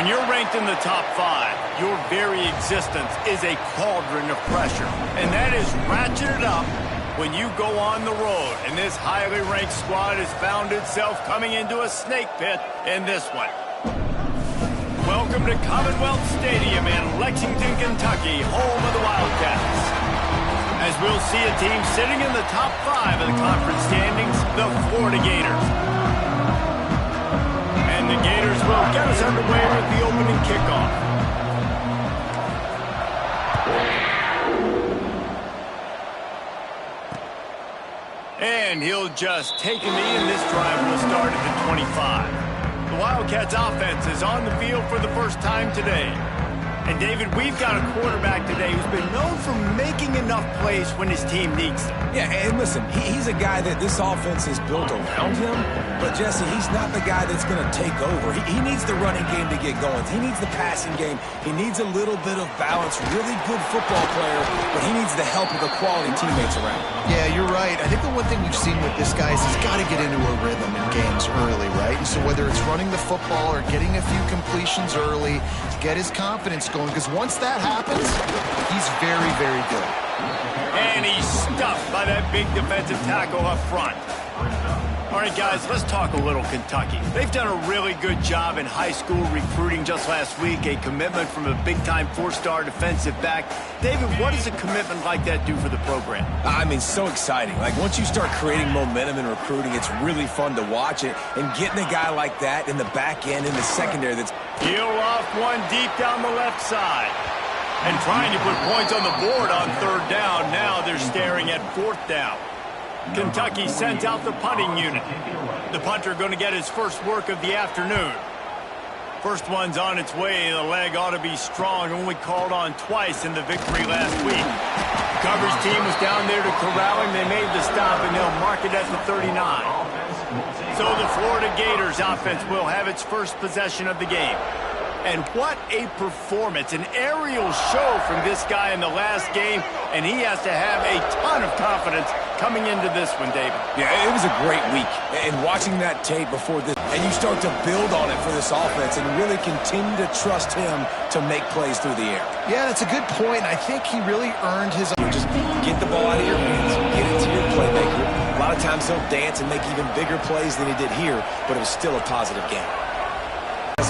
When you're ranked in the top 5, your very existence is a cauldron of pressure. And that is ratcheted up when you go on the road. And this highly ranked squad has found itself coming into a snake pit in this one. Welcome to Commonwealth Stadium in Lexington, Kentucky, home of the Wildcats. As we'll see a team sitting in the top 5 of the conference standings, the Florida Gators. And the Gators will get us underway with the opening kickoff. And he'll just take a knee, and this drive will start at the 25. The Wildcats offense is on the field for the first time today. And, David, we've got a quarterback today who's been known for making enough plays when his team needs them. Yeah, and listen, he's a guy that this offense is built around him. But, Jesse, he's not the guy that's going to take over. He needs the running game to get going. He needs the passing game. He needs a little bit of balance. Really good football player, but he needs the help of the quality teammates around him. Yeah, you're right. I think the one thing we've seen with this guy is he's got to get into a rhythm in games early, right? And so whether it's running the football or getting a few completions early to get his confidence going, because once that happens, he's very, very good. And he's stuffed by that big defensive tackle up front. All right, guys, let's talk a little Kentucky. They've done a really good job in high school recruiting just last week, a commitment from a big-time 4-star defensive back. David, what does a commitment like that do for the program? I mean, so exciting. Like, once you start creating momentum in recruiting, it's really fun to watch it. And getting a guy like that in the back end, in the secondary, that's... Peel off one deep down the left side. And trying to put points on the board on 3rd down. Now they're staring at 4th down. Kentucky sends out the punting unit. The punter going to get his first work of the afternoon. First one's on its way. The leg ought to be strong. Only called on twice in the victory last week. The coverage team was down there to corral him. They made the stop, and they'll mark it at the 39. So the Florida Gators offense will have its first possession of the game. And what a performance, an aerial show from this guy in the last game, and he has to have a ton of confidence coming into this one, David. Yeah, it was a great week. And watching that tape before this, and you start to build on it for this offense and really continue to trust him to make plays through the air. Yeah, that's a good point. I think he really earned his... Just get the ball out of your hands, get it to your playmaker. A lot of times he'll dance and make even bigger plays than he did here, but it was still a positive game.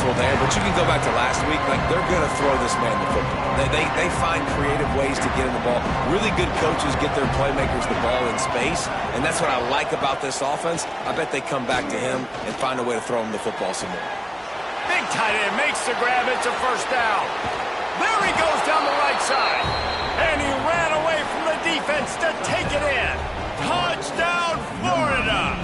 There, but you can go back to last week. Like, they're going to throw this man the football. They find creative ways to get him the ball. Really good coaches get their playmakers the ball in space, and that's what I like about this offense. I bet they come back to him and find a way to throw him the football some more. Big tight end makes the grab. It's a 1st down. There he goes down the right side, and he ran away from the defense to take it in. Touchdown, Florida!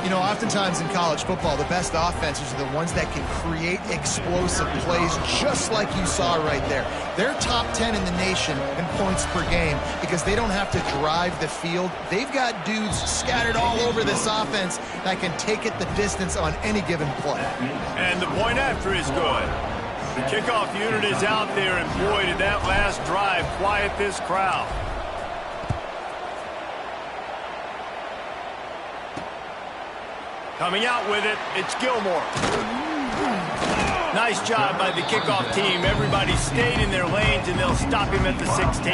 You know, oftentimes in college football, the best offenses are the ones that can create explosive plays, just like you saw right there. They're top 10 in the nation in points per game because they don't have to drive the field. They've got dudes scattered all over this offense that can take it the distance on any given play. And the point after is good. The kickoff unit is out there, and boy, did that last drive quiet this crowd. Coming out with it, it's Gilmore. Nice job by the kickoff team. Everybody stayed in their lanes, and they'll stop him at the 16.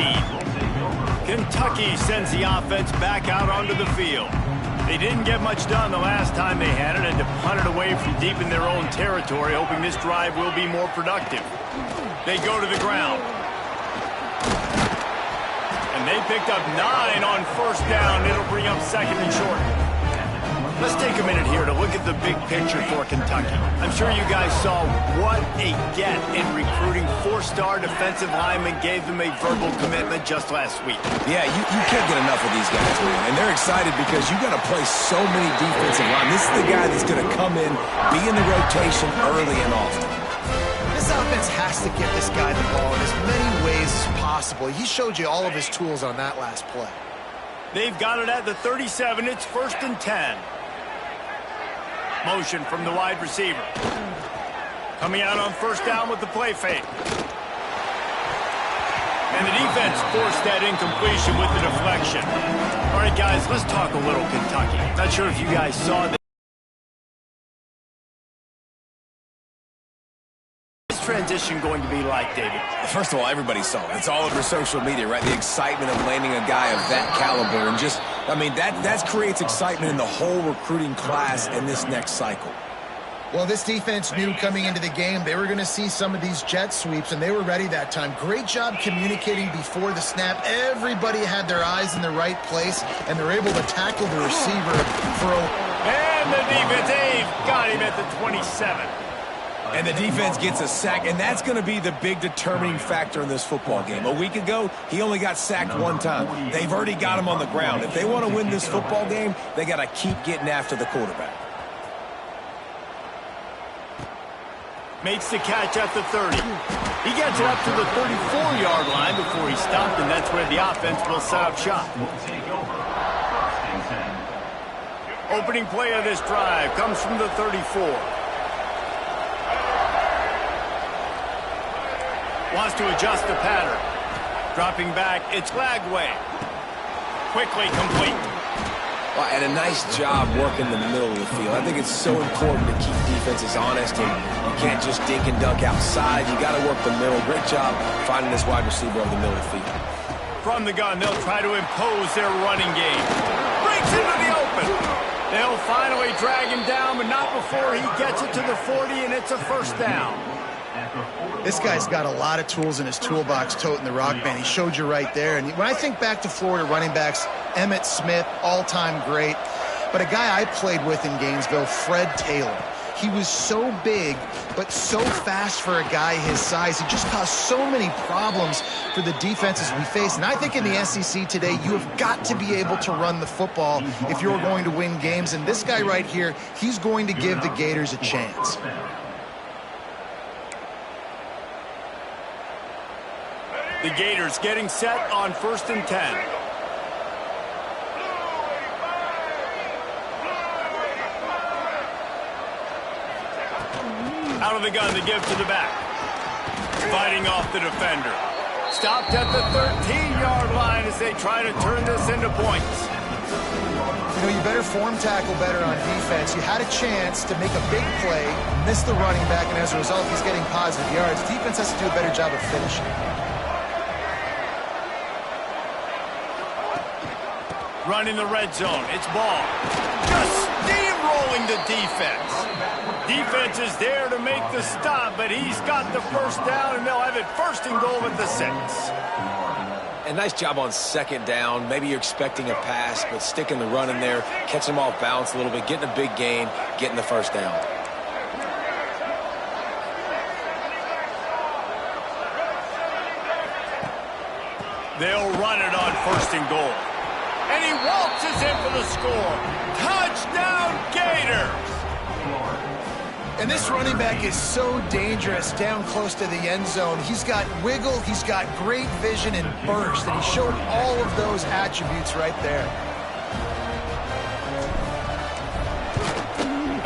Kentucky sends the offense back out onto the field. They didn't get much done the last time they had it, and to punt it away from deep in their own territory, hoping this drive will be more productive. They go to the ground. And they picked up 9 on 1st down. It'll bring up 2nd and short. Let's take a minute here to look at the big picture for Kentucky. I'm sure you guys saw what a get in recruiting. 4-star defensive linemen gave them a verbal commitment just last week. Yeah, you can't get enough of these guys, man. And they're excited because you got to play so many defensive linemen. This is the guy that's going to come in, be in the rotation early and often. This offense has to get this guy the ball in as many ways as possible. He showed you all of his tools on that last play. They've got it at the 37. It's 1st and 10. Motion from the wide receiver. Coming out on 1st down with the play fake. And the defense forced that incompletion with the deflection. All right, guys, let's talk a little Kentucky. Not sure if you guys saw this. celebration going to be like, David? First of all, everybody saw it. It's all over social media, right? The excitement of landing a guy of that caliber. And just, I mean, that creates excitement in the whole recruiting class in this next cycle. Well, this defense knew coming into the game they were going to see some of these jet sweeps, and they were ready that time. Great job communicating before the snap. Everybody had their eyes in the right place, and they're able to tackle the receiver for a... And the defense, Dave, got him at the 27. And the defense gets a sack, and that's going to be the big determining factor in this football game. A week ago, he only got sacked one time. They've already got him on the ground. If they want to win this football game, they got to keep getting after the quarterback. Makes the catch at the 30. He gets it up to the 34-yard line before he stopped, and that's where the offense will set up shop. Opening play of this drive comes from the 34. Wants to adjust the pattern. Dropping back, it's Lagway. Quickly complete. Well, and a nice job working the middle of the field. I think it's so important to keep defenses honest, and you can't just dink and dunk outside. You got to work the middle. Great job finding this wide receiver over the middle of the field. From the gun, they'll try to impose their running game. Breaks into the open. They'll finally drag him down, but not before he gets it to the 40, and it's a first down. This guy's got a lot of tools in his toolbox toting the rock band. He showed you right there. And when I think back to Florida running backs, Emmitt Smith, all-time great. But a guy I played with in Gainesville, Fred Taylor. He was so big, but so fast for a guy his size. He just caused so many problems for the defenses we face. And I think in the SEC today, you have got to be able to run the football if you're going to win games. And this guy right here, he's going to give the Gators a chance. The Gators getting set on 1st and 10. Out of the gun, the give to the back. Fighting off the defender. Stopped at the 13-yard line as they try to turn this into points. You know, you better form tackle better on defense. You had a chance to make a big play, miss the running back, and as a result, he's getting positive yards. Defense has to do a better job of finishing. Running the red zone. It's Ball. Just steamrolling the defense. Defense is there to make the stop, but he's got the first down, and they'll have it 1st and goal at the 6. And nice job on 2nd down. Maybe you're expecting a pass, but sticking the run in there, catching them off balance a little bit, getting a big gain, getting the first down. They'll run it on 1st and goal. And he waltzes in for the score. Touchdown, Gators! And this running back is so dangerous down close to the end zone. He's got wiggle, he's got great vision and burst, and he showed all of those attributes right there.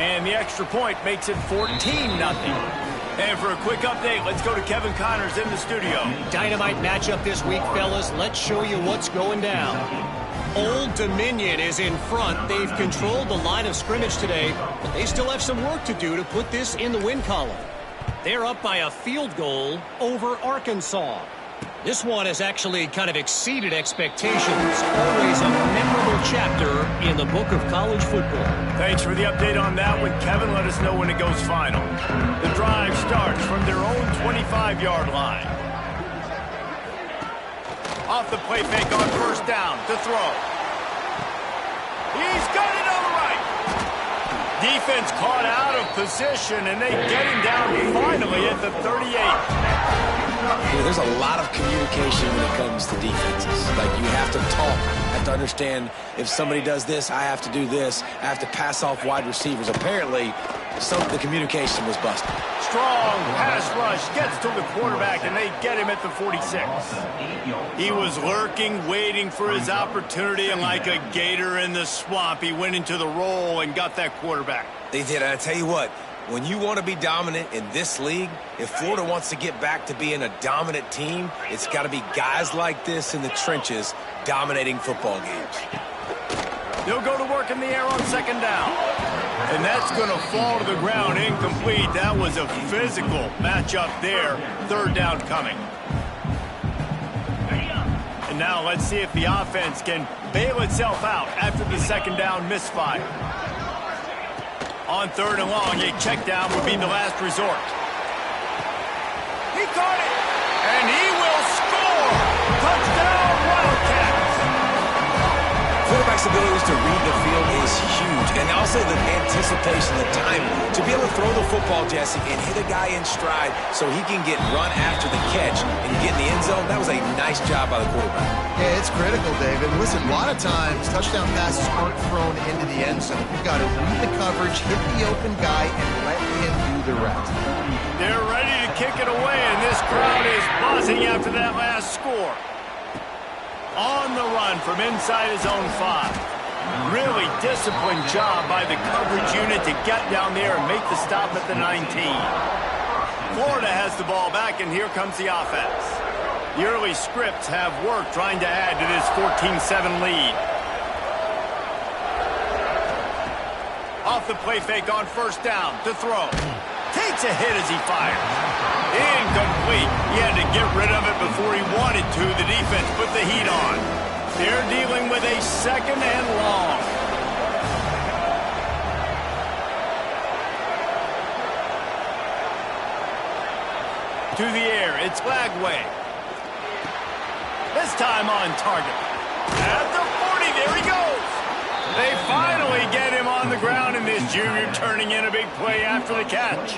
And the extra point makes it 14-0. And for a quick update, let's go to Kevin Connors in the studio. Dynamite matchup this week, fellas. Let's show you what's going down. Old Dominion is in front. They've controlled the line of scrimmage today, but they still have some work to do to put this in the win column. They're up by a field goal over Arkansas. This one has actually kind of exceeded expectations. Always a memorable chapter in the book of college football. Thanks for the update on that one, Kevin. Let us know when it goes final. The drive starts from their own 25-yard line. Off the play fake on 1st down to throw. He's got it on the right. Defense caught out of position, and they get him down finally at the 38. Yeah, there's a lot of communication when it comes to defenses. Like, you have to talk, have to understand if somebody does this, I have to do this. I have to pass off wide receivers. Apparently, the communication was busted. Strong pass rush gets to the quarterback, and they get him at the 46. He was lurking, waiting for his opportunity, and like a gator in the swamp, he went into the roll and got that quarterback. They did. And I tell you what, when you want to be dominant in this league, if Florida wants to get back to being a dominant team, it's got to be guys like this in the trenches dominating football games. They'll go to work in the air on 2nd down. And that's going to fall to the ground incomplete. That was a physical matchup there. Third down coming. And now let's see if the offense can bail itself out after the second down misfire. On third and long, a check down would be the last resort. He caught it, and he will score. Touchdown, Wildcats. Quarterback's abilities to read the field is huge, and also the anticipation, the time to be able to throw the football, Jesse, and hit a guy in stride so he can get run after the catch and get in the end zone. That was a nice job by the quarterback. Yeah, it's critical, David. Listen, a lot of times touchdown passes aren't thrown into the end zone. You've got to read the coverage, hit the open guy, and let him do the rest. They're ready to kick it away, and this crowd is buzzing after that last score. On the run from inside his own 5. Really disciplined job by the coverage unit to get down there and make the stop at the 19. Florida has the ball back, and here comes the offense. The early scripts have worked trying to add to this 14-7 lead. Off the play fake on first down to throw. Takes a hit as he fires. Incomplete. He had to get rid of it before he wanted to. The defense put the heat on. They're dealing with a second and long. To the air, it's Lagway. This time on target. At the 40, there he goes. They finally get him on the ground, and this junior turning in a big play after the catch.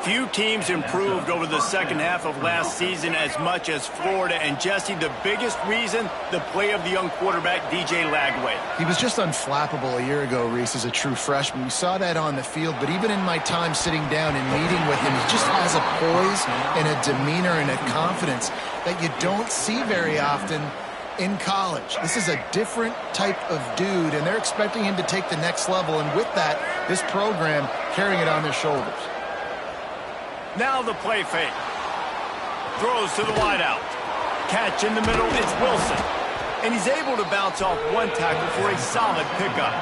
Few teams improved over the second half of last season as much as Florida. And, Jesse, the biggest reason, the play of the young quarterback, DJ Lagway. He was just unflappable a year ago, Reese, as a true freshman. We saw that on the field, but even in my time sitting down and meeting with him, he just has a poise and a demeanor and a confidence that you don't see very often in college. This is a different type of dude, and they're expecting him to take the next level. And with that, this program carrying it on their shoulders. Now the play fake. Throws to the wideout. Catch in the middle, it's Wilson. And he's able to bounce off one tackle for a solid pickup.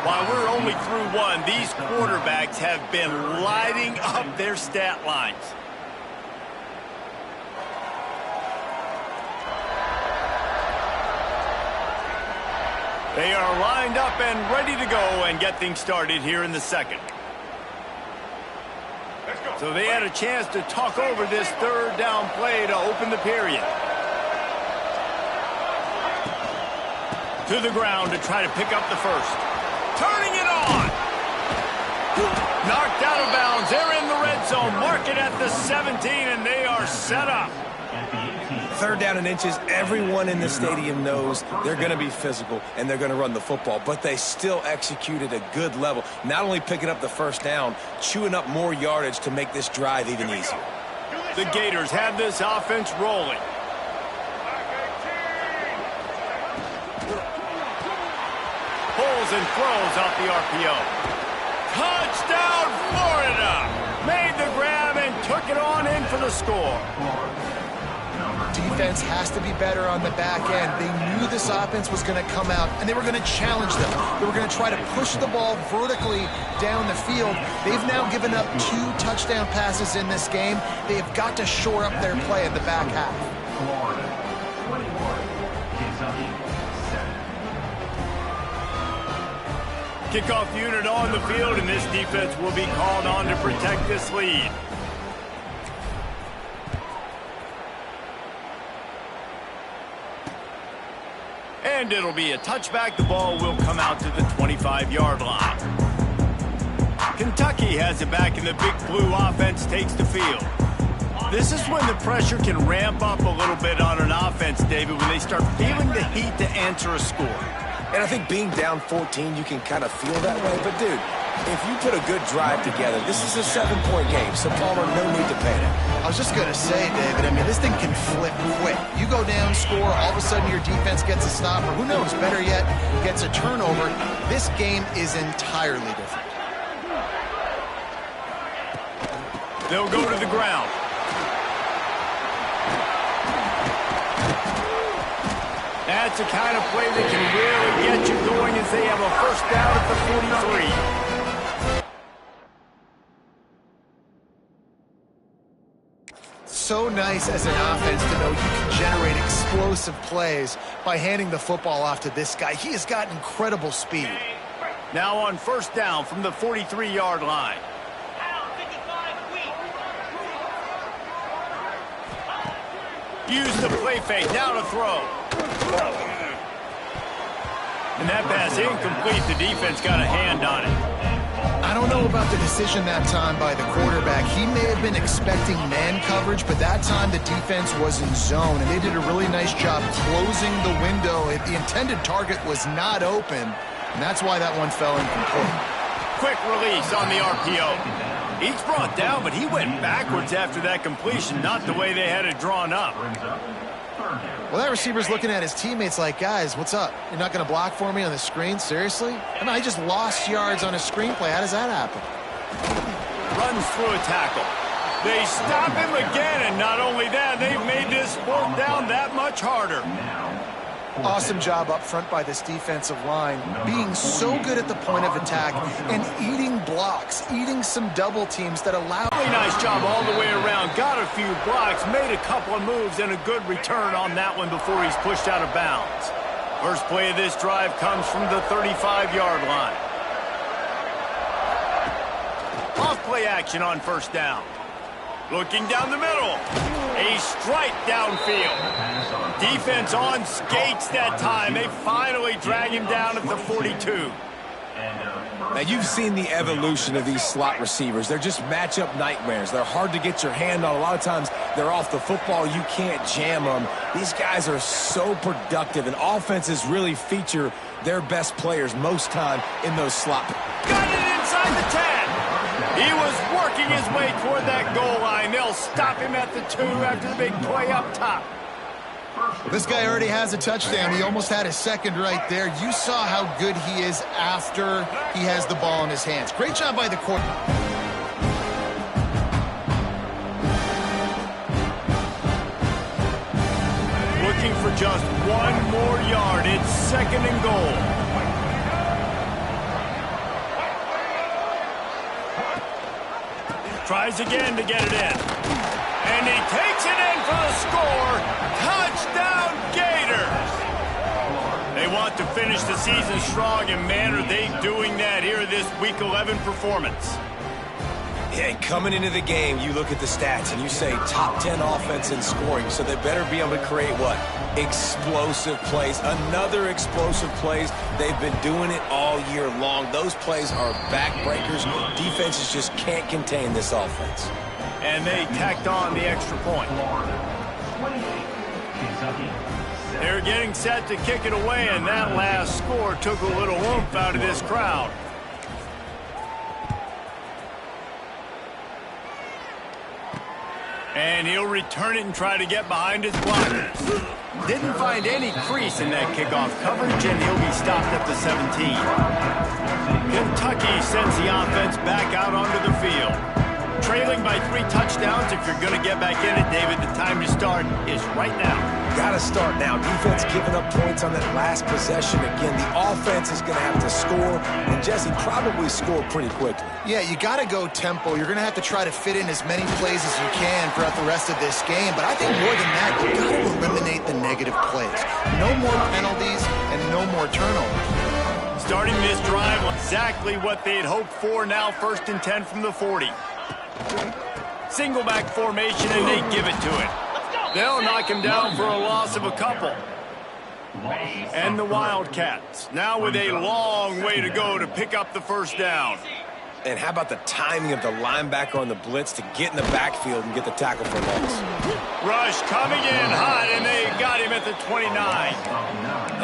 While we're only through one, these quarterbacks have been lighting up their stat lines. They are lined up and ready to go and get things started here in the second. So they had a chance to talk over this third down play to open the period. To the ground to try to pick up the first. Turning it on. Knocked out of bounds. They're in the red zone. Mark it at the 17, and they are set up. Third down and inches, everyone in the stadium knows they're going to be physical and they're going to run the football, but they still executed a good level. Not only picking up the first down, chewing up more yardage to make this drive even easier. The Gators have this offense rolling. Pulls and throws off the RPO. Touchdown, Florida! Made the grab and took it on in for the score. Defense has to be better on the back end. They knew this offense was going to come out, and they were going to challenge them. They were going to try to push the ball vertically down the field. They've now given up 2 touchdown passes in this game. They have got to shore up their play in the back half. Kickoff unit on the field, and this defense will be called on to protect this lead. And it'll be a touchback. The ball will come out to the 25-yard line. Kentucky has it back, and the big blue offense takes the field. This is when the pressure can ramp up a little bit on an offense, David, when they start feeling the heat to answer a score. And I think being down 14, you can kind of feel that way. But, dude, if you put a good drive together, this is a 7-point game, so Palmer, no need to panic. I was just going to say, David, I mean, this thing can flip quick. You go down, score, all of a sudden your defense gets a stop, or who knows, better yet, gets a turnover. This game is entirely different. They'll go to the ground. As that's the kind of play that can really get you going as they have a first down at the 43. So nice as an offense to know you can generate explosive plays by handing the football off to this guy. He has got incredible speed. Now on first down from the 43-yard line. Use the play fake, now to throw. And that pass incomplete. The defense got a hand on it. I don't know about the decision that time by the quarterback. He may have been expecting man coverage, but that time the defense was in zone, and they did a really nice job closing the window. The intended target was not open, and that's why that one fell incomplete. Quick release on the RPO. He's brought down, but he went backwards after that completion, not the way they had it drawn up. Well, that receiver's looking at his teammates like, guys, what's up? You're not going to block for me on the screen? Seriously? I mean, I just lost yards on a screenplay. How does that happen? Runs through a tackle. They stop him again, and not only that, they've made this fourth down that much harder. Awesome job up front by this defensive line, being so good at the point of attack and eating blocks, eating some double teams that allow... Really nice job all the way around. Got a few blocks, made a couple of moves, and a good return on that one before he's pushed out of bounds. First play of this drive comes from the 35-yard line. Off play action on first down. Looking down the middle. A strike downfield. Defense on skates that time. They finally drag him down at the 42. Now, you've seen the evolution of these slot receivers. They're just matchup nightmares. They're hard to get your hand on. A lot of times, they're off the football. You can't jam them. These guys are so productive, and offenses really feature their best players most time in those slot. Got it inside the 10. He was working his way toward that goal line. They'll stop him at the 2 after the big play up top. This guy already has a touchdown. He almost had a second right there. You saw how good he is after he has the ball in his hands. Great job by the quarterback. Looking for just one more yard. It's second and goal. Tries again to get it in. And he takes it in for the score. Touchdown, Gators! They want to finish the season strong, and man, are they doing that here this Week 11 performance. Yeah, and coming into the game, you look at the stats and you say top 10 offense in scoring, so they better be able to create what? Explosive plays. Another explosive plays. They've been doing it all year long. Those plays are backbreakers. Defenses just can't contain this offense. And they tacked on the extra point. They're getting set to kick it away, and that last score took a little oomph out of this crowd. And he'll return it and try to get behind his blockers. Didn't find any crease in that kickoff coverage, and he'll be stopped at the 17. Kentucky sends the offense back out onto the field. Trailing by 3 touchdowns. If you're going to get back in it, David, the time to start is right now. Got to start now. Defense giving up points on that last possession again. The offense is going to have to score, and Jesse probably score pretty quickly. Yeah, you got to go tempo. You're going to have to try to fit in as many plays as you can throughout the rest of this game. But I think more than that, you got to eliminate the negative plays. No more penalties and no more turnovers. Starting this drive, exactly what they'd hoped for. Now 1st and 10 from the 40. Single back formation, and they give it to him. They'll knock him down for a loss of a couple. And the Wildcats now with a long way to go to pick up the first down. And how about the timing of the linebacker on the blitz to get in the backfield and get the tackle for loss? Rush coming in hot, and they got him at the 29.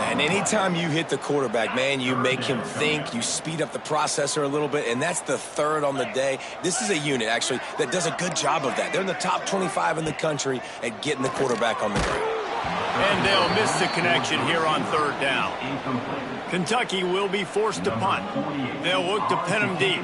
And anytime you hit the quarterback, man, you make him think, you speed up the processor a little bit, and that's the 3rd on the day. This is a unit, actually, that does a good job of that. They're in the top 25 in the country at getting the quarterback on the ground. And they'll miss the connection here on 3rd down. Kentucky will be forced to punt. They'll look to pin him deep.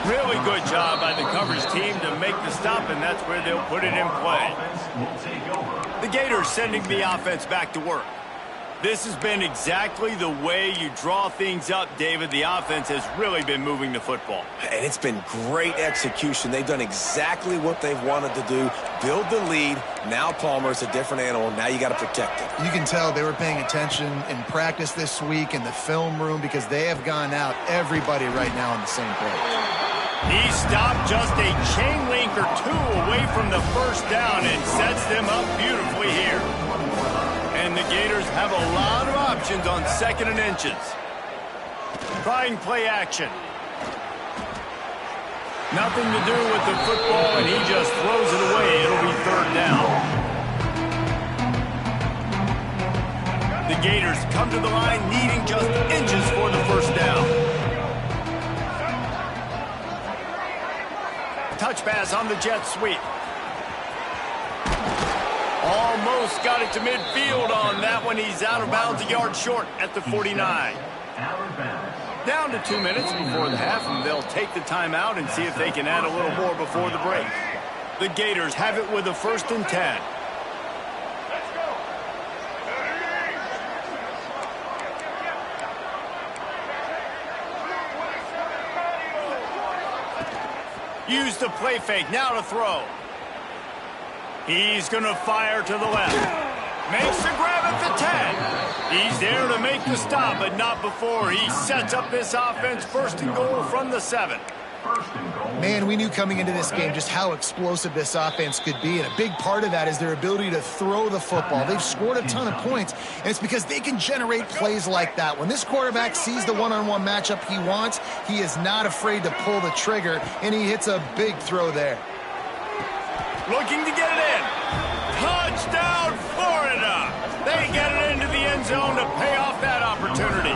Really good job by the coverage team to make the stop, and that's where they'll put it in play. The Gators sending the offense back to work. This has been exactly the way you draw things up, David. The offense has really been moving the football. And it's been great execution. They've done exactly what they've wanted to do. Build the lead. Now Palmer's a different animal. Now you got to protect it. You can tell they were paying attention in practice this week in the film room because they have gone out everybody right now on the same page. He stopped just a chain link or two away from the first down and sets them up beautifully here. And the Gators have a lot of options on 2nd and inches. Trying play action. Nothing to do with the football, and he just throws it away. It'll be 3rd down. The Gators come to the line needing just inches for the 1st down. Touch pass on the jet sweep. Almost got it to midfield on that one. He's out of bounds, a yard short at the 49. Down to 2 minutes before the half, and they'll take the timeout and see if they can add a little more before the break. The Gators have it with a 1st and 10. Use the play fake, now to throw. He's going to fire to the left. Makes the grab at the 10. He's there to make the stop, but not before he sets up this offense. 1st and goal from the 7. Man, we knew coming into this game just how explosive this offense could be, and a big part of that is their ability to throw the football. They've scored a ton of points, and it's because they can generate plays like that. When this quarterback sees the one-on-one matchup he wants, he is not afraid to pull the trigger, and he hits a big throw there. Looking to get it in. Touchdown, Florida! They get it into the end zone to pay off that opportunity.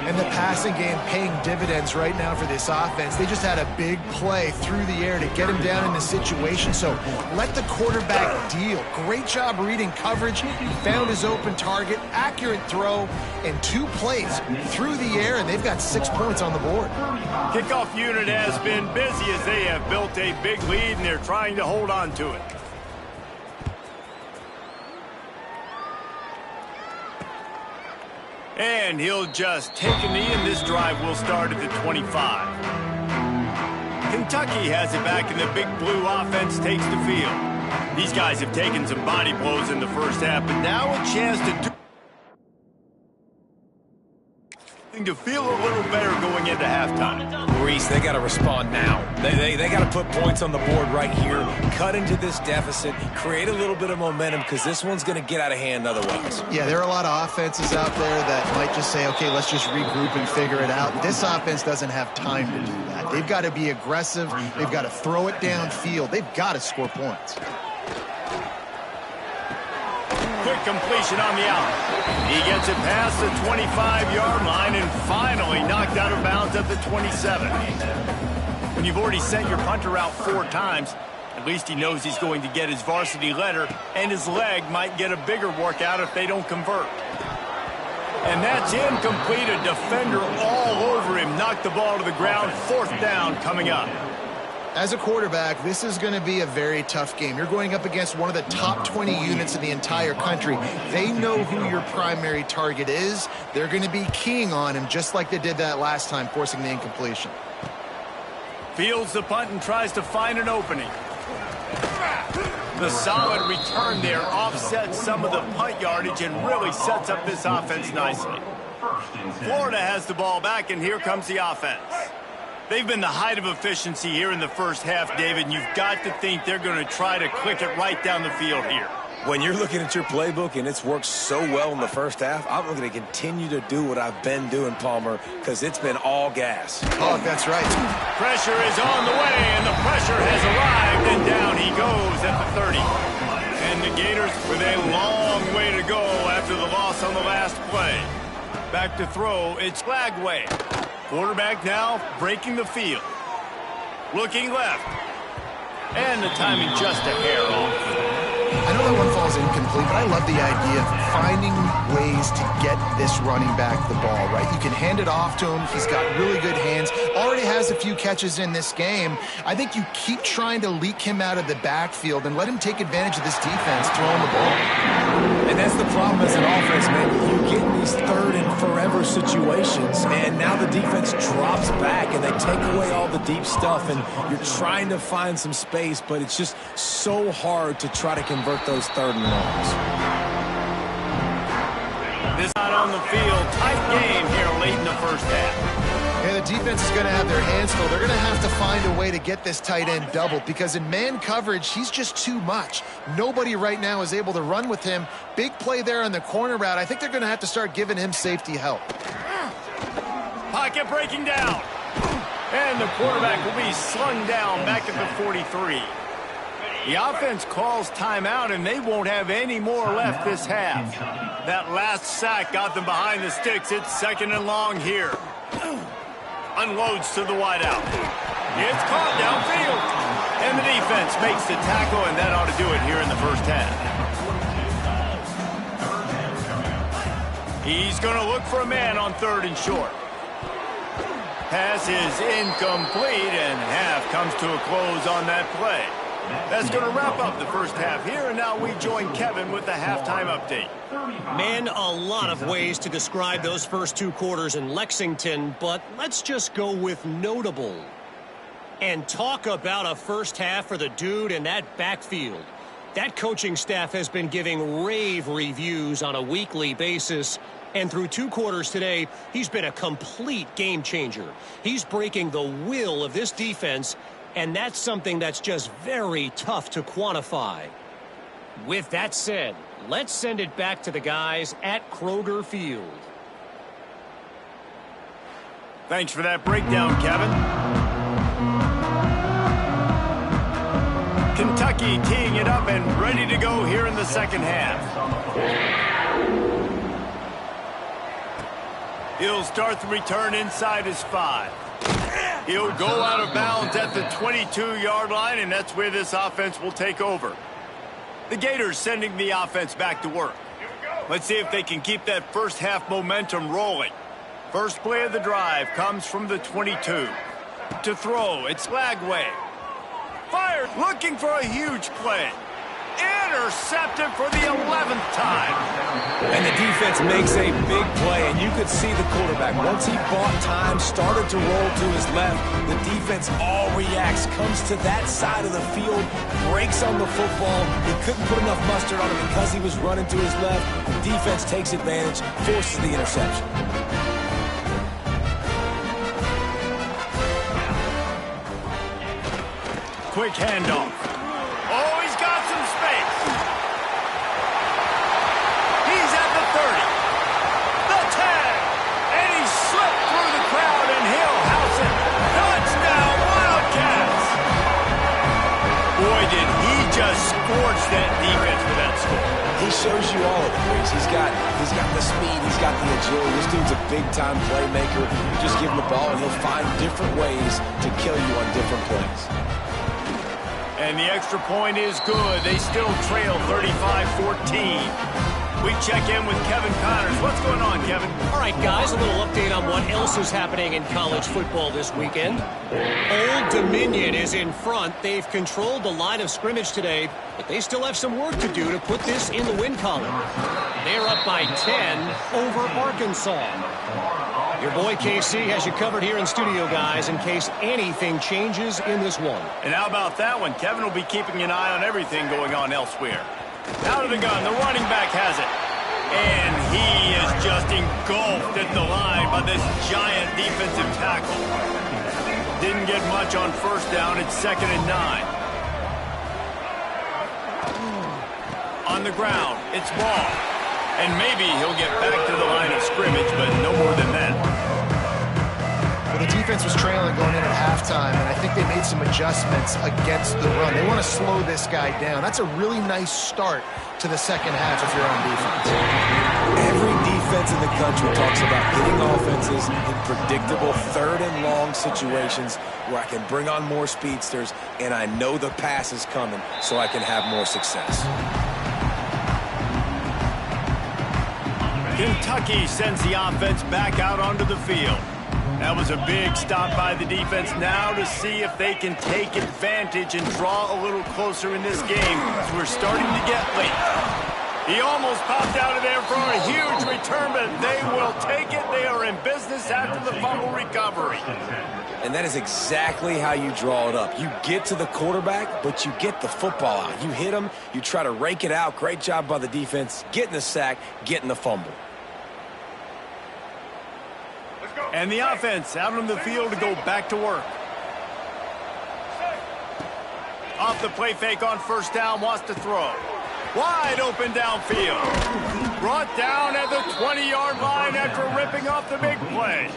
And the passing game paying dividends right now for this offense. They just had a big play through the air to get him down in the situation. So let the quarterback deal. Great job reading coverage. He found his open target, accurate throw, and 2 plays through the air, and they've got 6 points on the board. Kickoff unit has been busy as they have built a big lead, and they're trying to hold on to it. And he'll just take a knee, and this drive will start at the 25. Kentucky has it back, and the big blue offense takes the field. These guys have taken some body blows in the first half, but now a chance to feel a little better going into halftime. Reese, they got to respond now. They got to put points on the board right here, cut into this deficit, create a little bit of momentum, because this one's going to get out of hand otherwise. Yeah, there are a lot of offenses out there that might just say, okay, let's just regroup and figure it out. This offense doesn't have time to do that. They've got to be aggressive. They've got to throw it downfield. They've got to score points. Quick completion on the out. He gets it past the 25-yard line and finally knocked out of bounds at the 27. When you've already sent your punter out 4 times, at least he knows he's going to get his varsity letter, and his leg might get a bigger workout if they don't convert. And that's incomplete. A defender all over him. Knocked the ball to the ground. 4th down coming up. As a quarterback, this is going to be a very tough game. You're going up against one of the top 20 units in the entire country. They know who your primary target is. They're going to be keying on him just like they did that last time, forcing the incompletion. Fields the punt and tries to find an opening. The solid return there offsets some of the punt yardage and really sets up this offense nicely. Florida has the ball back, and here comes the offense. They've been the height of efficiency here in the first half, David, and you've got to think they're going to try to click it right down the field here. When you're looking at your playbook and it's worked so well in the first half, I'm going to continue to do what I've been doing, Palmer, because it's been all gas. Oh, that's right. Pressure is on the way, and the pressure has arrived, and down he goes at the 30. And the Gators with a long way to go after the loss on the last play. Back to throw, it's Flagway. Quarterback now breaking the field. Looking left. And the timing just a hair off. I know that one falls incomplete, but I love the idea of finding ways to get this running back the ball, right? You can hand it off to him. He's got really good hands. Already has a few catches in this game. I think you keep trying to leak him out of the backfield and let him take advantage of this defense throwing the ball. And that's the problem as an offense, man. You get in these third and forever situations, and now the defense drops back, and they take away all the deep stuff, and you're trying to find some space, but it's just so hard to try to convert those third and longs. This out on the field. Tight game here late in the first half. Yeah, the defense is going to have their hands full. They're going to have to find a way to get this tight end doubled because in man coverage, he's just too much. Nobody right now is able to run with him. Big play there on the corner route. I think they're going to have to start giving him safety help. Pocket breaking down. And the quarterback will be slung down back at the 43. The offense calls timeout, and they won't have any more left this half. That last sack got them behind the sticks. It's 2nd and long here. Unloads to the wideout. It's caught downfield. And the defense makes the tackle, and that ought to do it here in the first half. He's going to look for a man on 3rd and short. Pass is incomplete, and half comes to a close on that play. That's going to wrap up the first half here, and now we join Kevin with the halftime update. Man, a lot of ways to describe those first 2 quarters in Lexington, but let's just go with notable. And talk about a first half for the dude in that backfield. That coaching staff has been giving rave reviews on a weekly basis, and through 2 quarters today, he's been a complete game changer. He's breaking the will of this defense, and that's something that's just very tough to quantify. With that said, let's send it back to the guys at Kroger Field. Thanks for that breakdown, Kevin. Kentucky teeing it up and ready to go here in the second half. He'll start the return inside his 5. He'll go out of bounds at the 22-yard line, and that's where this offense will take over. The Gators sending the offense back to work. Let's see if they can keep that first half momentum rolling. First play of the drive comes from the 22. To throw, it's Lagway. Fired, looking for a huge play. Intercepted for the 11th time. And the defense makes a big play, and you could see the quarterback. Once he bought time, started to roll to his left, the defense all reacts, comes to that side of the field, breaks on the football. He couldn't put enough mustard on it because he was running to his left. The defense takes advantage, forces the interception. Quick handoff. Oh, he's got some space. He's at the 30. The 10. And he slipped through the crowd, and he'll house it. Touchdown, Wildcats. Boy, did he just scorch that defense with that score. He shows you all of it, Reese. He's got the speed, he's got the agility. This dude's a big-time playmaker. You just give him the ball, and he'll find different ways to kill you on different plays. And the extra point is good. They still trail 35-14. We check in with Kevin Connors. What's going on, Kevin? All right, guys, a little update on what else is happening in college football this weekend. Old Dominion is in front. They've controlled the line of scrimmage today, but they still have some work to do to put this in the win column. They're up by 10 over Arkansas. Your boy KC has you covered here in studio, guys, in case anything changes in this one. And how about that one? Kevin will be keeping an eye on everything going on elsewhere. Out of the gun, the running back has it. And he is just engulfed at the line by this giant defensive tackle. Didn't get much on first down. It's 2nd and 9. On the ground, it's Ball. And maybe he'll get back to the line of scrimmage, but no more than that. Well, the defense was trailing going in at halftime, and I think they made some adjustments against the run. They want to slow this guy down. That's a really nice start to the second half if you're on defense. Every defense in the country talks about hitting offenses in predictable 3rd and long situations where I can bring on more speedsters, and I know the pass is coming so I can have more success. Kentucky sends the offense back out onto the field. That was a big stop by the defense. Now to see if they can take advantage and draw a little closer in this game, as we're starting to get late. He almost popped out of there for a huge return, but they will take it. They are in business after the fumble recovery. And that is exactly how you draw it up. You get to the quarterback, but you get the football out. You hit him, you try to rake it out. Great job by the defense, getting the sack, getting the fumble. And the offense out on the field to go back to work. Off the play fake on first down, wants to throw. Wide open downfield. Brought down at the 20-yard line after ripping off the big play.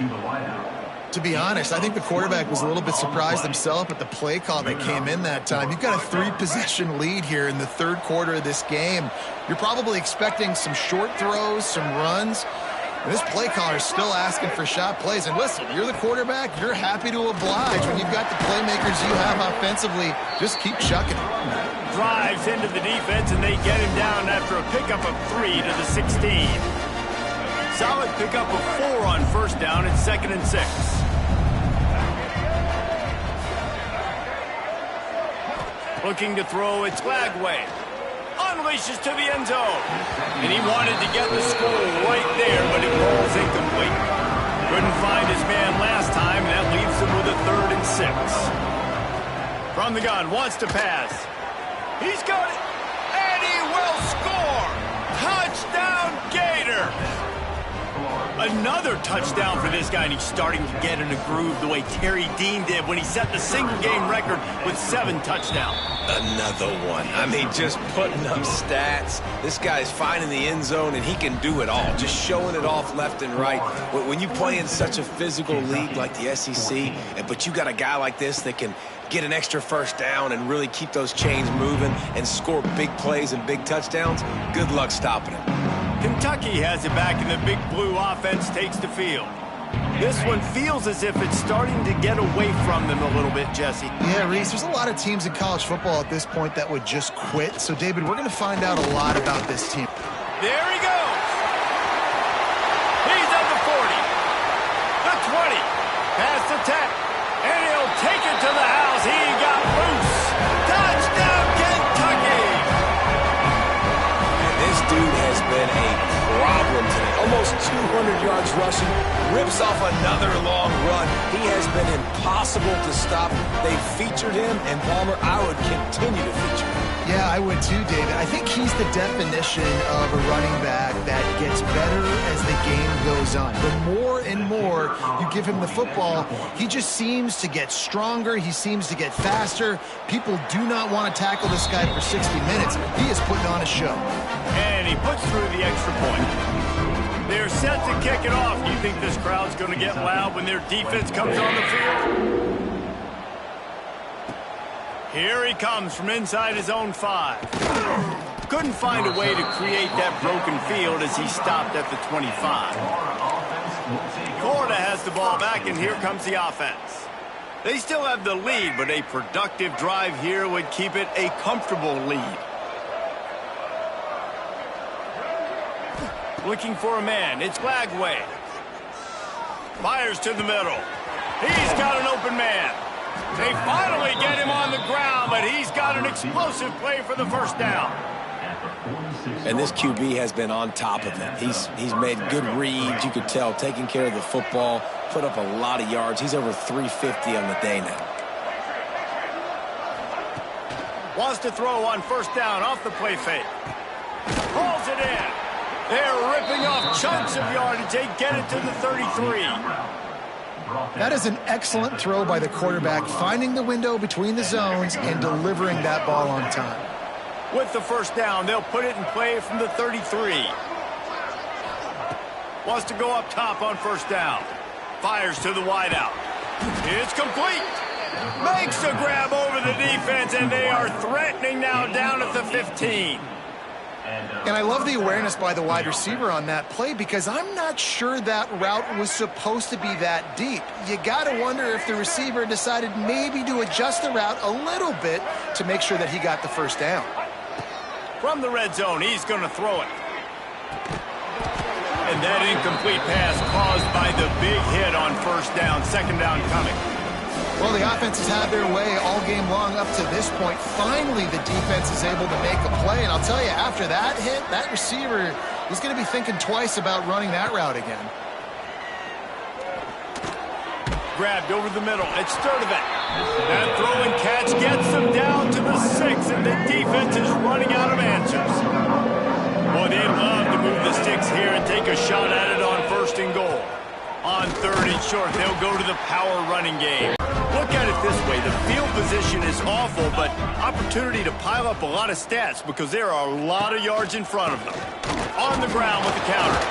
To be honest, I think the quarterback was a little bit surprised himself at the play call that came in that time. You've got a 3-possession lead here in the third quarter of this game. You're probably expecting some short throws, some runs. And this play caller is still asking for shot plays. And listen, you're the quarterback. You're happy to oblige. When you've got the playmakers you have offensively, just keep chucking it. Drives into the defense, and they get him down after a pickup of 3 to the 16. Solid pickup of 4 on first down. It's 2nd and 6. Looking to throw, it's Lagway. Unleashes to the end zone. And he wanted to get the score right there, but it falls incomplete. Couldn't find his man last time, and that leaves him with a 3rd and 6. From the gun, wants to pass. He's got it, and he will score! Touchdown, Gators! Another touchdown for this guy, and he's starting to get in a groove the way Terry Dean did when he set the single-game record with 7 touchdowns. Another one. I mean, just putting up stats. This guy's finding the end zone, and he can do it all. Just showing it off left and right. When you play in such a physical league like the SEC, but you got a guy like this that can get an extra first down and really keep those chains moving and score big plays and big touchdowns, good luck stopping him. Kentucky has it back, and the Big Blue offense takes the field. This one feels as if it's starting to get away from them a little bit, Jesse. Yeah, Reese, there's a lot of teams in college football at this point that would just quit. So, David, we're going to find out a lot about this team. There he goes. He's at the 40, the 20, past the 10, and he'll take it to the house. He got loose. Touchdown, Kentucky! And this dude has been a problem today. Almost 200 yards rushing, rips off another long run. He has been impossible to stop. They featured him, and Palmer, I would continue to feature him. Yeah, I would too, David. I think he's the definition of a running back that gets better as the game goes on. The more and more you give him the football, he just seems to get stronger. He seems to get faster. People do not want to tackle this guy for 60 minutes. He is putting on a show. And he puts through the extra point. They're set to kick it off. You think this crowd's going to get loud when their defense comes on the field? Here he comes from inside his own 5. Couldn't find a way to create that broken field as he stopped at the 25. Florida has the ball back, and here comes the offense. They still have the lead, but a productive drive here would keep it a comfortable lead. Looking for a man. It's Lagway. Fires to the middle. He's got an open man. They finally get him on the ground, but he's got an explosive play for the first down. And this QB has been on top of him. He's made good reads, you could tell, taking care of the football, put up a lot of yards. He's over 350 on the day now. Wants to throw on first down off the play fake. Pulls it in. They're ripping off chunks of yardage. They get it to the 33. That is an excellent throw by the quarterback, finding the window between the zones and delivering that ball on time. With the first down, they'll put it in play from the 33. Wants to go up top on first down. Fires to the wideout. It's complete. Makes a grab over the defense, and they are threatening now down at the 15. And I love the awareness by the wide receiver on that play because I'm not sure that route was supposed to be that deep. You got to wonder if the receiver decided maybe to adjust the route a little bit to make sure that he got the first down. From the red zone, he's going to throw it. And that incomplete pass caused by the big hit on first down, second down coming. Well, the offense has had their way all game long up to this point. Finally, the defense is able to make a play. And I'll tell you, after that hit, that receiver is going to be thinking twice about running that route again. Grabbed over the middle. It's Sturdivant. That throw and catch gets them down to the 6, and the defense is running out of answers. Boy, they love to move the sticks here and take a shot at it on first and goal. On third and short, they'll go to the power running game. Look at it this way. The field position is awful, but opportunity to pile up a lot of stats because there are a lot of yards in front of them. On the ground with the counter.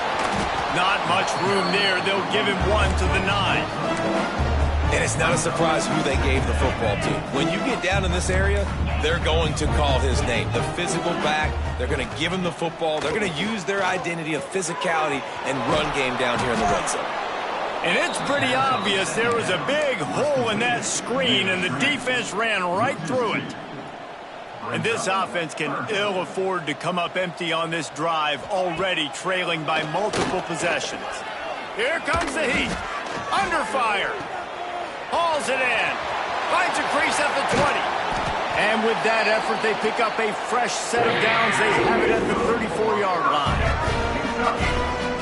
Not much room there. They'll give him 1 to the 9. And it's not a surprise who they gave the football to. When you get down in this area, they're going to call his name. The physical back, they're going to give him the football. They're going to use their identity of physicality and run game down here in the red zone. And it's pretty obvious there was a big hole in that screen, and the defense ran right through it. And this offense can ill afford to come up empty on this drive, already trailing by multiple possessions. Here comes the heat. Under fire. Hauls it in. Finds a crease at the 20. And with that effort, they pick up a fresh set of downs. They have it at the 34-yard line.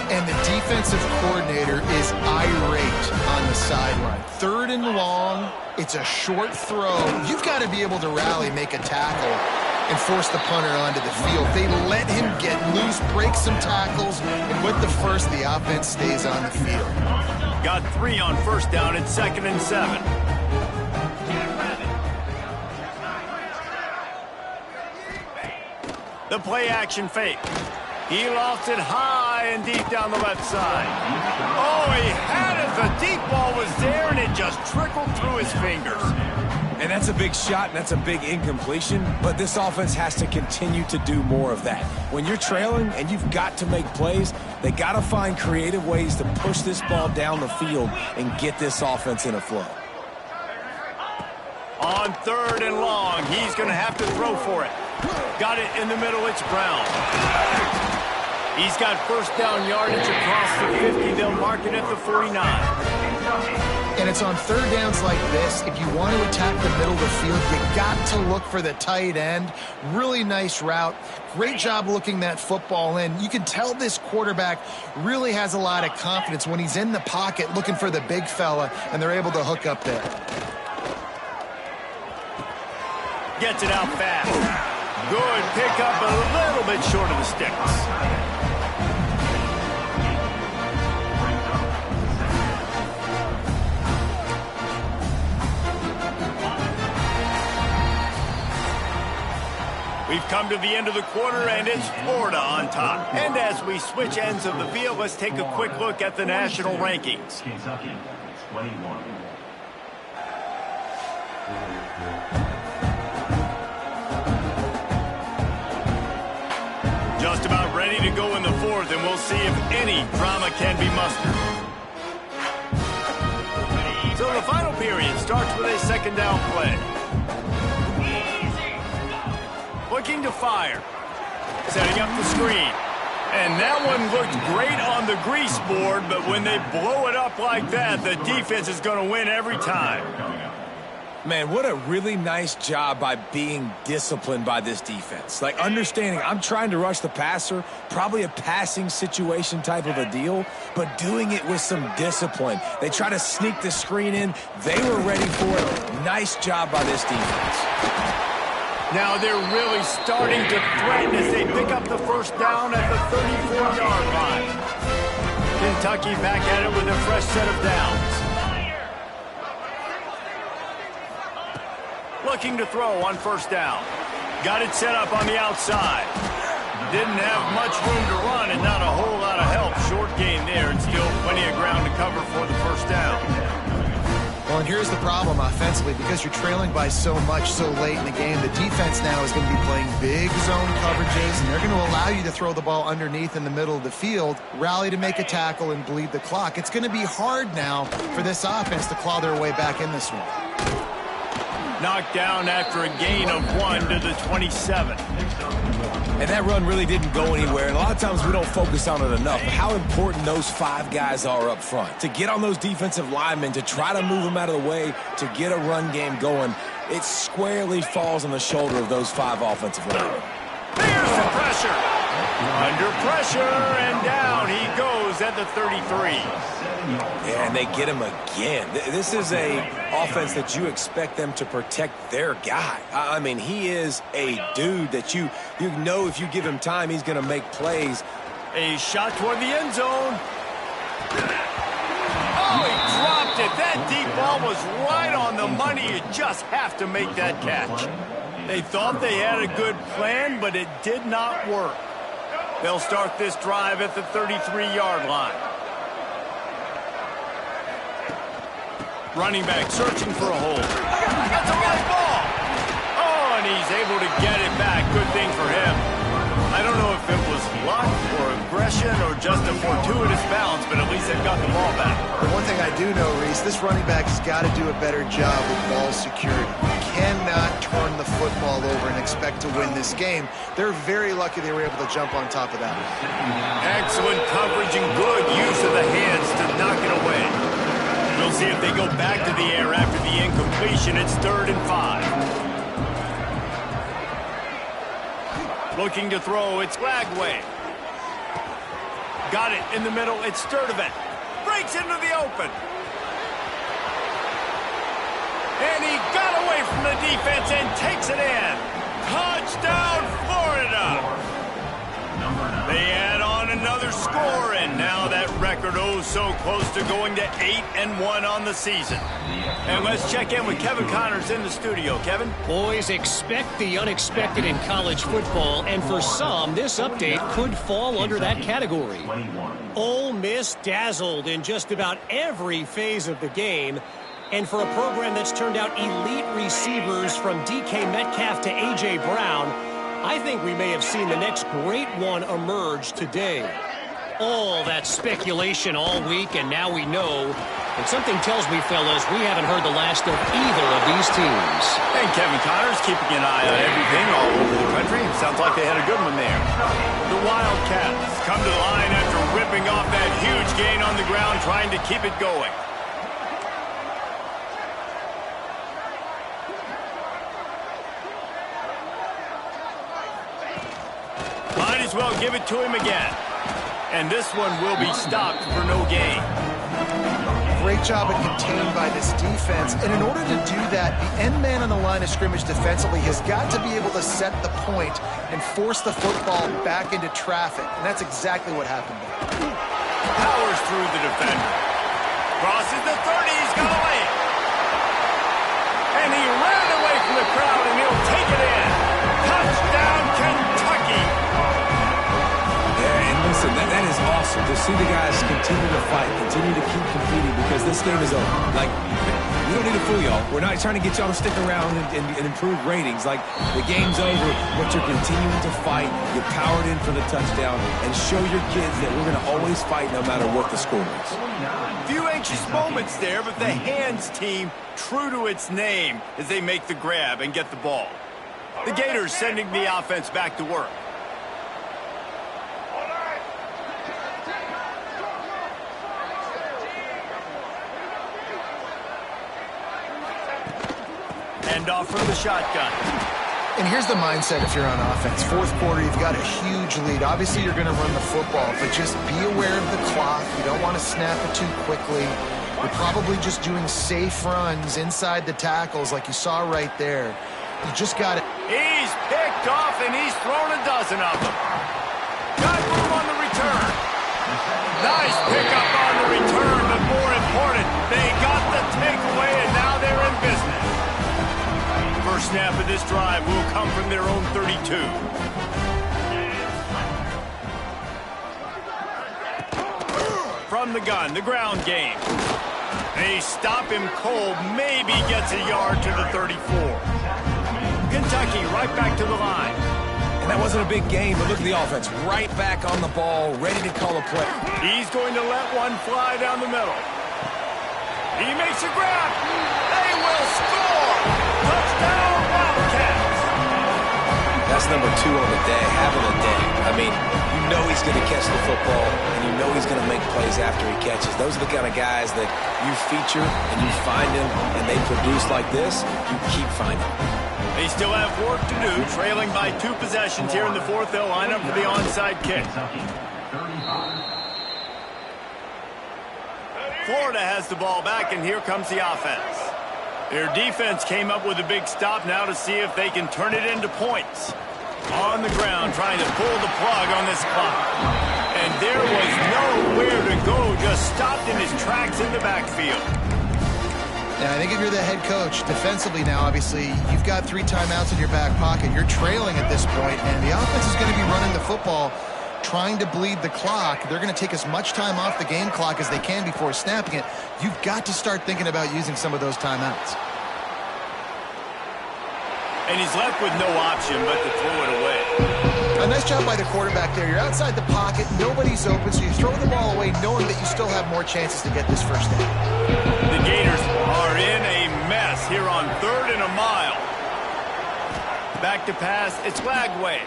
And the defensive coordinator is irate on the sideline. Third and long, it's a short throw. You've got to be able to rally, make a tackle, and force the punter onto the field. They let him get loose, break some tackles, and with the first, the offense stays on the field. Got 3 on first down at 2nd and 7. The play action fake. He lost it high and deep down the left side. Oh, he had it. The deep ball was there, and it just trickled through his fingers. And that's a big shot, and that's a big incompletion, but this offense has to continue to do more of that. When you're trailing and you've got to make plays, they got to find creative ways to push this ball down the field and get this offense in a flow. On third and long, he's going to have to throw for it. Got it in the middle, it's Brown. He's got first down yardage across the 50. They'll mark it at the 49. And it's on third downs like this. If you want to attack the middle of the field, you got to look for the tight end. Really nice route. Great job looking that football in. You can tell this quarterback really has a lot of confidence when he's in the pocket looking for the big fella, and they're able to hook up there. Gets it out fast. Good pickup, a little bit short of the sticks. We've come to the end of the quarter, and it's Florida on top. And as we switch ends of the field, let's take a quick look at the national rankings. Kentucky, 21. Just about ready to go in the fourth, and we'll see if any drama can be mustered. So the final period starts with a second down play. Looking to fire. Setting up the screen. And that one looked great on the grease board, but when they blow it up like that, the defense is going to win every time. Man, what a really nice job by being disciplined by this defense. Like, understanding I'm trying to rush the passer, probably a passing situation type of a deal, but doing it with some discipline. They try to sneak the screen in. They were ready for it. Nice job by this defense. Now they're really starting to threaten as they pick up the first down at the 34-yard line. Kentucky back at it with a fresh set of downs. Looking to throw on first down. Got it set up on the outside. Didn't have much room to run and not a whole lot of help. Short gain there and still plenty of ground to cover for the first down. Well, and here's the problem offensively. Because you're trailing by so much so late in the game, the defense now is going to be playing big zone coverages, and they're going to allow you to throw the ball underneath in the middle of the field, rally to make a tackle, and bleed the clock. It's going to be hard now for this offense to claw their way back in this one. Knocked down after a gain of 1 to the 27. And that run really didn't go anywhere, and a lot of times we don't focus on it enough. But how important those 5 guys are up front. To get on those defensive linemen, to try to move them out of the way, to get a run game going, it squarely falls on the shoulder of those 5 offensive linemen. There's the pressure. Under pressure, and down he goes at the 33. Yeah, and they get him again. This is a offense that you expect them to protect their guy. I mean, he is a dude that you know if you give him time, he's going to make plays. A shot toward the end zone. Oh, he dropped it. That deep ball was right on the money. You just have to make that catch. They thought they had a good plan, but it did not work. They'll start this drive at the 33-yard line. Running back searching for a hole. That's a right ball. Oh, and he's able to get it back. Good thing for him. I don't know if it was luck or aggression or just a fortuitous bounce, but at least they've got the ball back. The one thing I do know, Reese, this running back has got to do a better job with ball security. You cannot turn the football over and expect to win this game. They're very lucky they were able to jump on top of that. Excellent coverage and good use of the hands to knock it away. We'll see if they go back to the air after the incompletion. It's 3rd and 5. Looking to throw, it's Lagway. Got it in the middle, it's Sturdivant. Breaks into the open. And he got away from the defense and takes it in. Touchdown, Florida! They add on another score, and now that record oh so close to going to 8-1 on the season. And let's check in with Kevin Connors in the studio. Kevin? Boys, expect the unexpected in college football, and for some, this update could fall under that category. Ole Miss dazzled in just about every phase of the game, and for a program that's turned out elite receivers from DK Metcalf to A.J. Brown, I think we may have seen the next great one emerge today. All that speculation all week, and now we know. And something tells me, fellas, we haven't heard the last of either of these teams. And Kevin Connors keeping an eye on everything all over the country. Sounds like they had a good one there. The Wildcats come to the line after ripping off that huge gain on the ground, trying to keep it going. Might as well give it to him again. And this one will be stopped for no gain. Great job at contained by this defense. And in order to do that, the end man on the line of scrimmage defensively has got to be able to set the point and force the football back into traffic. And that's exactly what happened there. Powers through the defender. Crosses the 30. He's got to lay it. And he ran away from the crowd, and he'll take it in. Touchdown, Kentucky. Yeah, and listen, that is awesome to see the guys continue to fight, continue to keep competing, because this game is over. Like, we don't need to fool y'all. We're not trying to get y'all to stick around and improve ratings. Like, the game's over, but you're continuing to fight. You powered in for the touchdown, and show your kids that we're going to always fight no matter what the score is. Few anxious moments there, but the hands team true to its name as they make the grab and get the ball. The Gators sending the offense back to work. Hand off from the shotgun. And here's the mindset if you're on offense. Fourth quarter, you've got a huge lead. Obviously, you're going to run the football, but just be aware of the clock. You don't want to snap it too quickly. You're probably just doing safe runs inside the tackles like you saw right there. You just got it. He's picked off, and he's thrown a dozen of them. Got room on the return. Nice pickup on the return, but more important, they got the takeaway, and now they're in business. First snap of this drive will come from their own 32. From the gun, the ground game. They stop him cold, maybe gets a yard to the 34. Kentucky right back to the line. And that wasn't a big game, but look at the offense. Right back on the ball, ready to call a play. He's going to let one fly down the middle. He makes a grab. They will score. Touchdown, Wildcats. That's That's number 2 on the day, having a day. I mean, you know he's going to catch the football, and you know he's going to make plays after he catches. Those are the kind of guys that you feature and you find them, and they produce like this, you keep finding them. They still have work to do, trailing by 2 possessions here in the fourth. They'll line up for the onside kick. Florida has the ball back, and here comes the offense. Their defense came up with a big stop now to see if they can turn it into points. On the ground, trying to pull the plug on this clock. And there was nowhere to go, just stopped in his tracks in the backfield. Yeah, I think if you're the head coach, defensively now, obviously, you've got 3 timeouts in your back pocket. You're trailing at this point, and the offense is going to be running the football, trying to bleed the clock. They're going to take as much time off the game clock as they can before snapping it. You've got to start thinking about using some of those timeouts. And he's left with no option but to throw it away. A nice job by the quarterback there. You're outside the pocket, nobody's open, so you throw the ball away knowing that you still have more chances to get this first down. The Gators are in a mess here on 3rd and a mile. Back to pass, it's Lagway.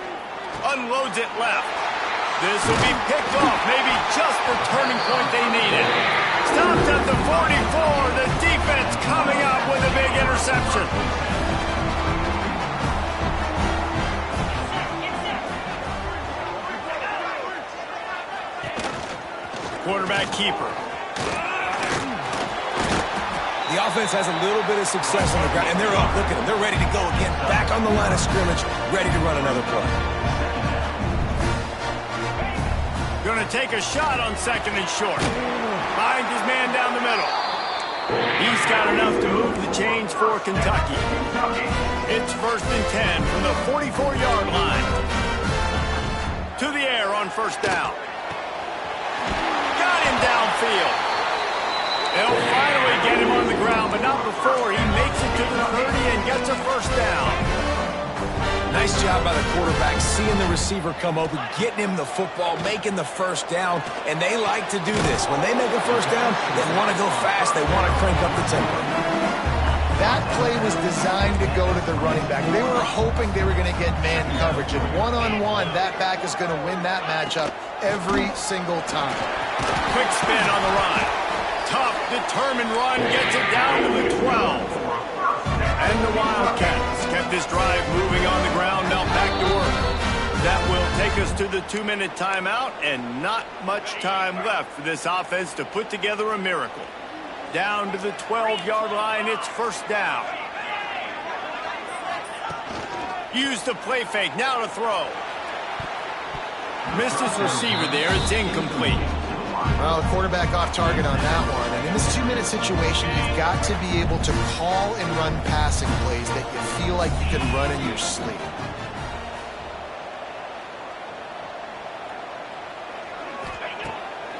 Unloads it left. This will be picked off, maybe just the turning point they needed. Stopped at the 44, the defense coming up with a big interception. Quarterback keeper. The offense has a little bit of success on the ground, and they're up. Look at them. They're ready to go again. Back on the line of scrimmage, ready to run another play. Going to take a shot on 2nd and short. Finds his man down the middle. He's got enough to move the chains for Kentucky. It's 1st and 10 from the 44-yard line. To the air on 1st down. Got him downfield. They'll finally get him on the ground, but not before he makes it to the 30 and gets a 1st down. Nice job by the quarterback, seeing the receiver come open, getting him the football, making the 1st down, and they like to do this. When they make a 1st down, they want to go fast, they want to crank up the tempo. That play was designed to go to the running back. They were hoping they were going to get man coverage, and one-on-one, that back is going to win that matchup every single time. Quick spin on the run. Tough, determined run, gets it down to the 12. And the Wildcats kept this drive moving on the ground, now back to work. That will take us to the 2-minute timeout, and not much time left for this offense to put together a miracle. Down to the 12-yard line, it's 1st down. Use the play fake, now to throw. Missed his receiver there, it's incomplete. Well, the quarterback off target on that one. And in this 2-minute situation, you've got to be able to call and run passing plays that you feel like you can run in your sleep.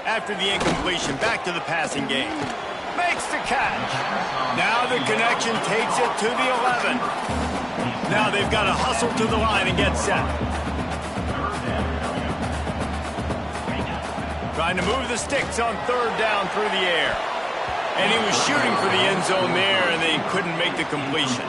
After the incompletion, back to the passing game. Makes the catch. Now the connection takes it to the 11. Now they've got to hustle to the line and get set. Trying to move the sticks on 3rd down through the air. And he was shooting for the end zone there, and they couldn't make the completion.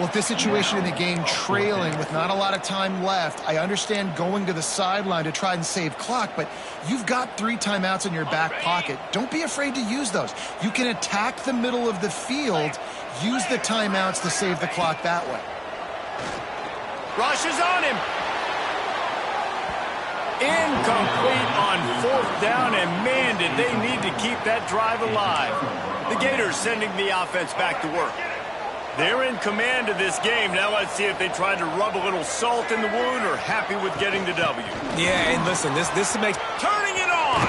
Well, this situation in the game, trailing with not a lot of time left, I understand going to the sideline to try and save clock, but you've got 3 timeouts in your back pocket. Don't be afraid to use those. You can attack the middle of the field, use the timeouts to save the clock that way. Rush is on him. Incomplete on 4th down, and man, did they need to keep that drive alive. The Gators sending the offense back to work. They're in command of this game. Now let's see if they try to rub a little salt in the wound or happy with getting the W. Yeah, and listen, this makes... Turning it on!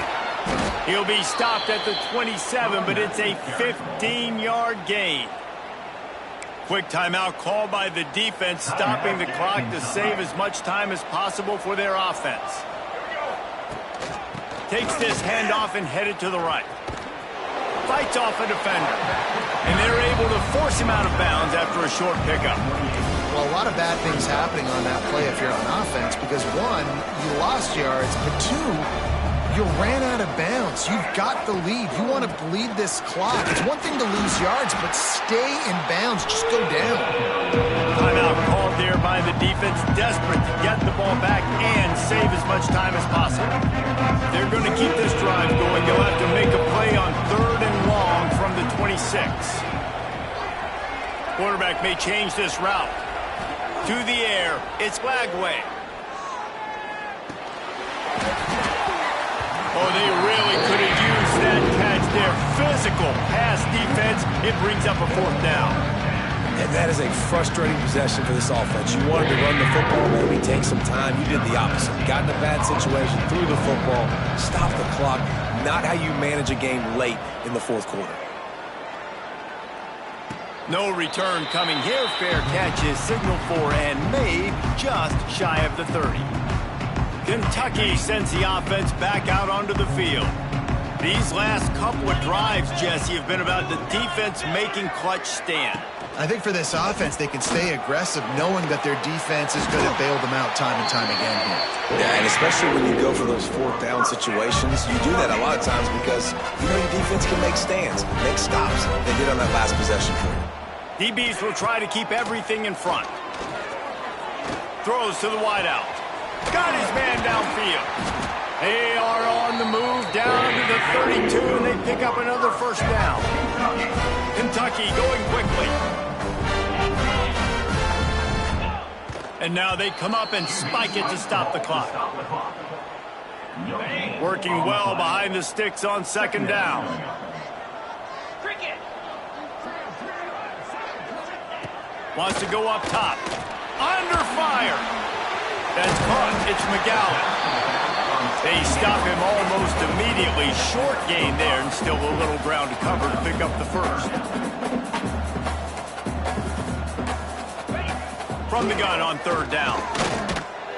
He'll be stopped at the 27, but it's a 15-yard gain. Quick timeout called by the defense, stopping the clock to save as much time as possible for their offense. Takes this handoff and headed to the right. Fights off a defender. And they're able to force him out of bounds after a short pickup. Well, a lot of bad things happening on that play if you're on offense, because 1, you lost yards, but 2, you ran out of bounds. You've got the lead. You want to bleed this clock. It's one thing to lose yards, but stay in bounds. Just go down. Timeout called there by the defense, desperate to get the ball back and save as much time as possible. If they're going to keep this drive going, they'll have to make a play on 3rd and long from the 26. Quarterback may change this route. To the air, it's Lagway. Oh, they really could have used that catch there. Physical pass defense. It brings up a 4th down. And that is a frustrating possession for this offense. You wanted to run the football, maybe take some time. You did the opposite. Got in a bad situation, threw the football, stopped the clock. Not how you manage a game late in the 4th quarter. No return coming here. Fair catch is signaled for and made just shy of the 30. Kentucky sends the offense back out onto the field. These last couple of drives, Jesse, have been about the defense making clutch stand. I think for this offense, they can stay aggressive knowing that their defense is going to bail them out time and time again here. Yeah, and especially when you go for those 4th down situations, you do that a lot of times because you know your defense can make stands, make stops. They did on that last possession for you. DBs will try to keep everything in front. Throws to the wideout. Got his man downfield. They are on the move down to the 32, and they pick up another 1st down. Kentucky going quickly. And now they come up and spike it to stop the clock. Working well behind the sticks on 2nd down. Wants to go up top. Under fire. That's caught. It's McGowan. They stop him almost immediately. Short gain there and still a little ground to cover to pick up the 1st. From the gun on 3rd down.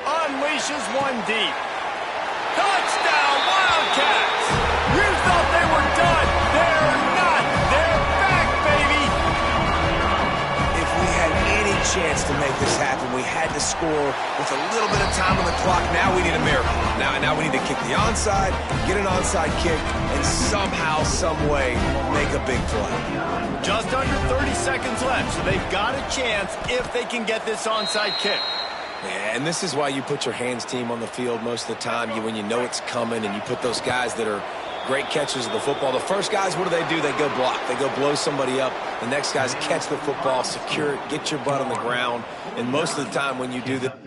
Unleashes one deep. Touchdown, Wildcats! You thought they were done. They're not. They're back, baby! If we had any chance to make this happen, we had to score with a little bit of time on the clock. Now we need a miracle. Now we need to kick the onside, get an onside kick, and somehow, some way, make a big play. Just under 30 seconds left, so they've got a chance if they can get this onside kick. Yeah, and this is why you put your hands team on the field most of the time, when you know it's coming, and you put those guys that are great catchers of the football. The first guys, what do? They go block. They go blow somebody up. The next guys catch the football, secure it, get your butt on the ground. And most of the time when you do that,